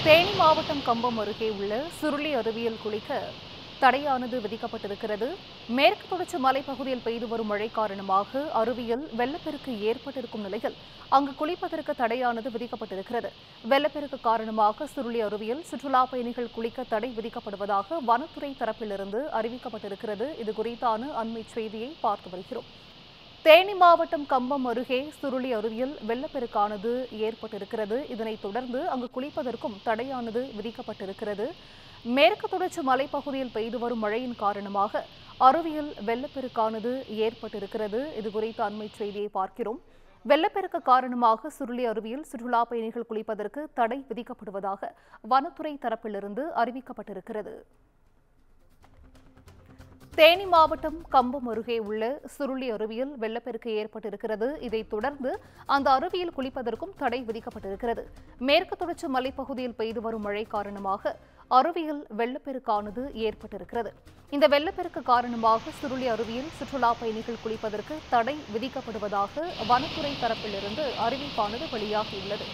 தேனி மாவட்டம் கம்பம் அருகே உள்ள சுருளி அருவியில் குளிக்க தடையானது விதிக்கப்பட்டிருக்கிறது. மேற்கு தொடர்ச்சி மலைப்பகுதியில் பெய்து வரும் மழை காரணமாக அருவியில் வெள்ளப்பெருக்கு ஏற்பட்டிருக்கும் நிலையில் அங்கு குளிப்பதற்கு தடையானது விதிக்கப்பட்டிருக்கிறது. வெள்ளப்பெருக்கு காரணமாக சுருளி அருவியில் சுற்றுலா பயணிகள் குளிக்க தடை விதிக்கப்படுவதாக வனத்துறை தரப்பிலிருந்து அறிவிக்கப்பட்டிருக்கிறது. இது குறித்தான அண்மை செய்தியை பார்த்து வருகிறோம். தேனி மாவட்டம் கம்பம் அருகே சுருளி அருவியில் வெள்ளப்பெருக்கானது ஏற்பட்டிருக்கிறது. இதனைத் தொடர்ந்து அங்கு குளிப்பதற்கும் தடையானது விதிக்கப்பட்டிருக்கிறது. மேற்கு தொடர்ச்சி மலைப்பகுதியில் பெய்து வரும் மழையின் காரணமாக அருவியில் வெள்ளப்பெருக்கானது ஏற்பட்டிருக்கிறது. இதுகுறித்த அண்மை செய்தியை பார்க்கிறோம். வெள்ளப்பெருக்கு காரணமாக சுருளி அருவியில் சுற்றுலா பயணிகள் குளிப்பதற்கு தடை விதிக்கப்படுவதாக வனத்துறை தரப்பிலிருந்து அறிவிக்கப்பட்டிருக்கிறது. தேனி மாவட்டம் கம்பம் அருகே உள்ள சுருளி அருவியில் வெள்ளப்பெருக்கு ஏற்பட்டிருக்கிறது. இதைத் தொடர்ந்து அந்த அருவியில் குளிப்பதற்கும் தடை விதிக்கப்பட்டிருக்கிறது. மேற்கு தொடர்ச்சி மலைப்பகுதியில் பெய்து வரும் மழை காரணமாக அருவியில் வெள்ளப்பெருக்கானது ஏற்பட்டிருக்கிறது. இந்த வெள்ளப்பெருக்கு காரணமாக சுருளி அருவியில் சுற்றுலா பயணிகள் குளிப்பதற்கு தடை விதிக்கப்படுவதாக வனத்துறை தரப்பிலிருந்து அறிவிப்பானது வெளியாகியுள்ளது.